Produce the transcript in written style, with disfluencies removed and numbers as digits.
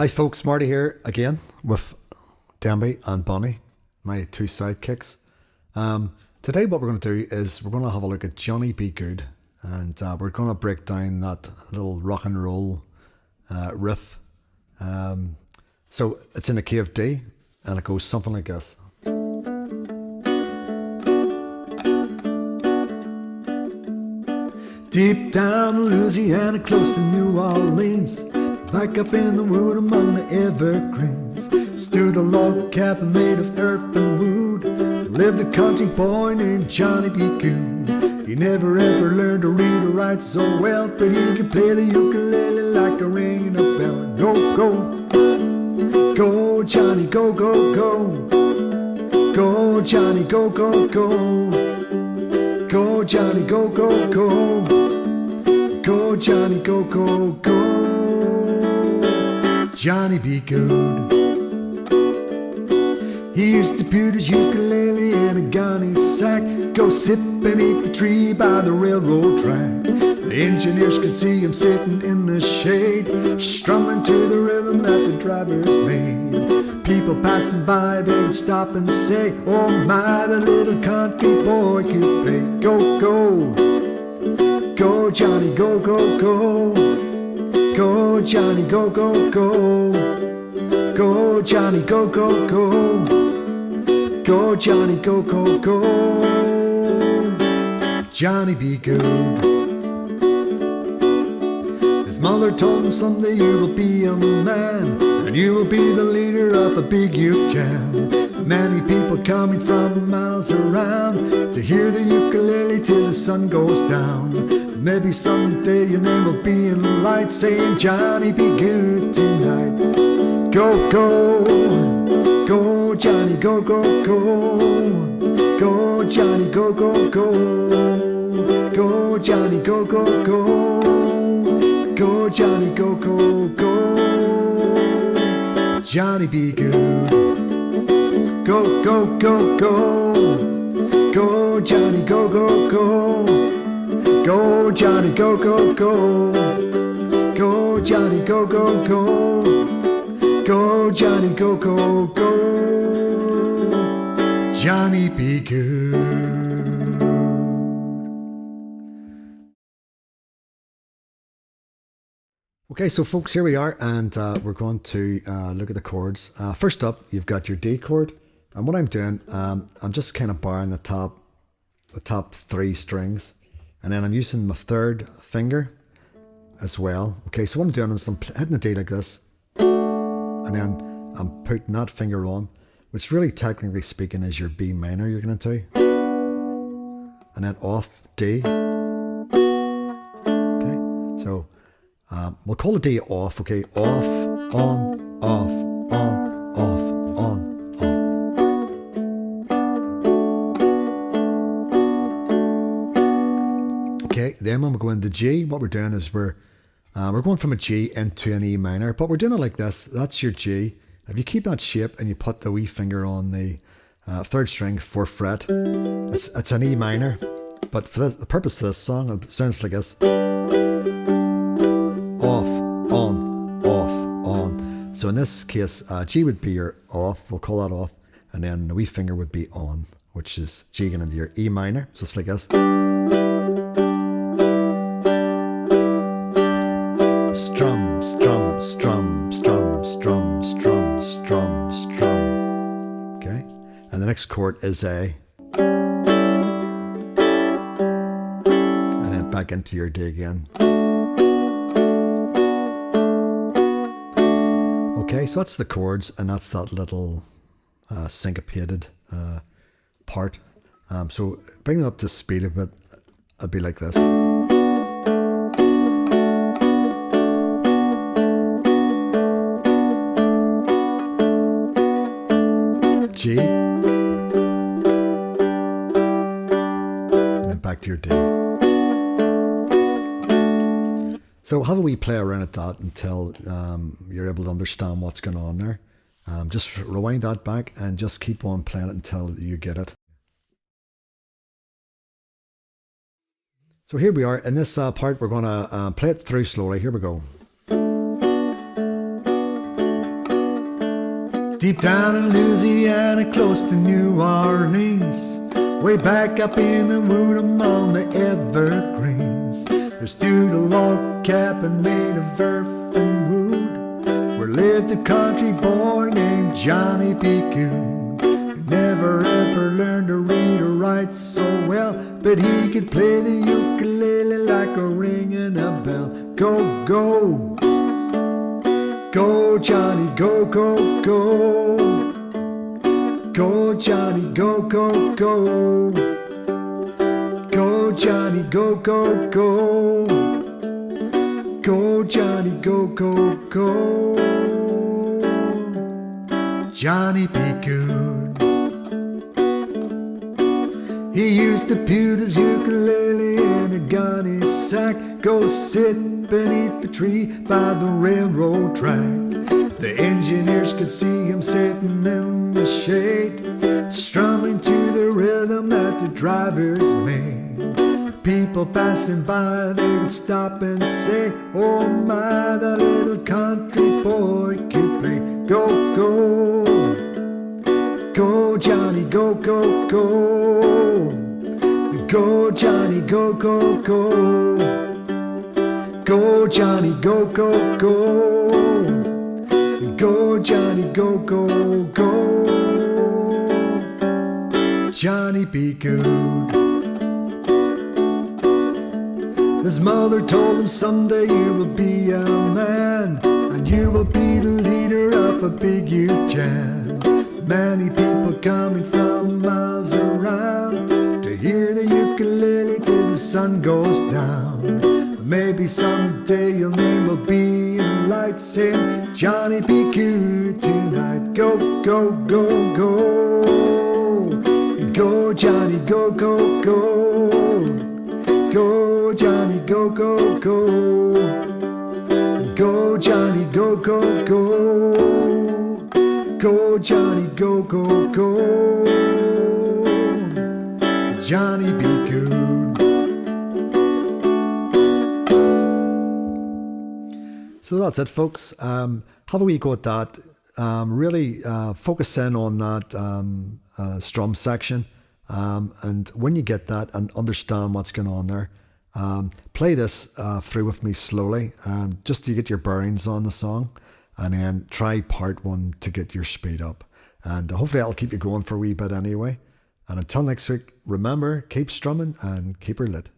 Hi folks, Marty here again with Denby and Bonnie, my two sidekicks. Today what we're going to do is we're going to have a look at Johnny B. Goode, and we're going to break down that little rock and roll riff. So it's in the key of D, and it goes something like this. Deep down Louisiana, close to New Orleans, back up in the wood among the evergreens, stood a log cabin made of earth and wood. Lived a country boy named Johnny B. Goode. He never ever learned to read or write so well, but he could play the ukulele like a ringing a bell. Go, go, go, Johnny, go, go, go. Go, Johnny, go, go, go. Go, Johnny, go, go, go. Go, Johnny, go, go, go. Johnny B. Goode. He used to put his ukulele in a gunny sack, go sit beneath the tree by the railroad track. The engineers could see him sitting in the shade, strumming to the rhythm that the drivers made. People passing by, they would stop and say, oh my, the little country boy could play. Go, go, go, Johnny, go, go, go. Go, Johnny, go, go, go. Go, Johnny, go, go, go. Go, Johnny, go, go, go. Johnny B. Goode. His mother told him someday you will be a man, and you will be the leader of a big uke jam. Many people coming from miles around to hear the ukulele till the sun goes down. Maybe someday your name will be in lights saying Johnny B. Goode tonight. Go, go, go, Johnny, go, go, go. Go, Johnny, go, go, go. Go, Johnny, go, go, go. Go, Johnny, go, go, go. Johnny B. Goode. Go, go, go, go. Go, Johnny, go, go, go. Go, Johnny, go, go, go. Go, Johnny, go, go, go. Go, Johnny, go, go, go. Johnny B. Goode. Okay, so folks, here we are, and we're going to look at the chords. First up, you've got your D chord, and what I'm doing, I'm just kind of barring the top three strings, and then I'm using my third finger as well. Okay, so what I'm doing is I'm hitting the D like this, and then I'm putting that finger on, which really technically speaking is your B minor you're going to do, and then off D. Okay, so we'll call it D off. Okay, off, on, off, on, off, on, off. Okay, then when we go into G, what we're doing is we're going from a G into an E minor, but we're doing it like this. That's your G. If you keep that shape and you put the wee finger on the third string, 4th fret, it's an E minor. But for the purpose of this song, it sounds like this. Off, on, off, on. So in this case, G would be your off. We'll call that off. And then the wee finger would be on, which is G going into your E minor. So it's like this. Strum, strum, strum, strum, strum, strum, strum, strum. Okay, and the next chord is A, and then back into your D again. Okay, so that's the chords, and that's that little syncopated part. So bring it up to speed a bit. It'll be like this. G, and then back to your D. So have a wee play around at that until you're able to understand what's going on there. Just rewind that back and just keep on playing it until you get it. So here we are. In this part, we're going to play it through slowly. Here we go. Deep down in Louisiana, close to New Orleans, way back up in the wood among the evergreens, there stood a log cabin made of earth and wood, where lived a country boy named Johnny B. Goode. He never ever learned to read or write so well, but he could play the ukulele like a ringing a bell. Go, go, go Johnny, go, go, go. Go Johnny, go, go, go. Go Johnny, go, go, go. Go Johnny, go, go, go. Johnny B. Goode. He used to put his ukulele in a gunny sack, go sit beneath the tree by the railroad track. The engineers could see him sitting in the shade, strumming to the rhythm that the drivers made. People passing by, they would stop and say, oh my, that little country boy could play. Go, go, go Johnny, go, go, go. Go Johnny, go, go, go. Go Johnny, go, go, go. Go Johnny, go, go, go. Johnny B. Goode. His mother told him someday you will be a man, and you will be the leader of a big huge jam. Many people coming from miles around to hear the ukulele till the sun goes down. Maybe someday your name will be in lights saying Johnny B. Goode tonight. Go, go, go, go. Go Johnny, go, go, go. Go Johnny, go, go, go. Go Johnny, go, go, go. Go Johnny, go, go, go. Johnny B. Goode. So that's it, folks. Have a wee go at that. Really focus in on that strum section. And when you get that and understand what's going on there, play this through with me slowly, just to get your bearings on the song, and then try part one to get your speed up. And hopefully that'll keep you going for a wee bit anyway. And until next week, remember, keep strumming and keep her lit.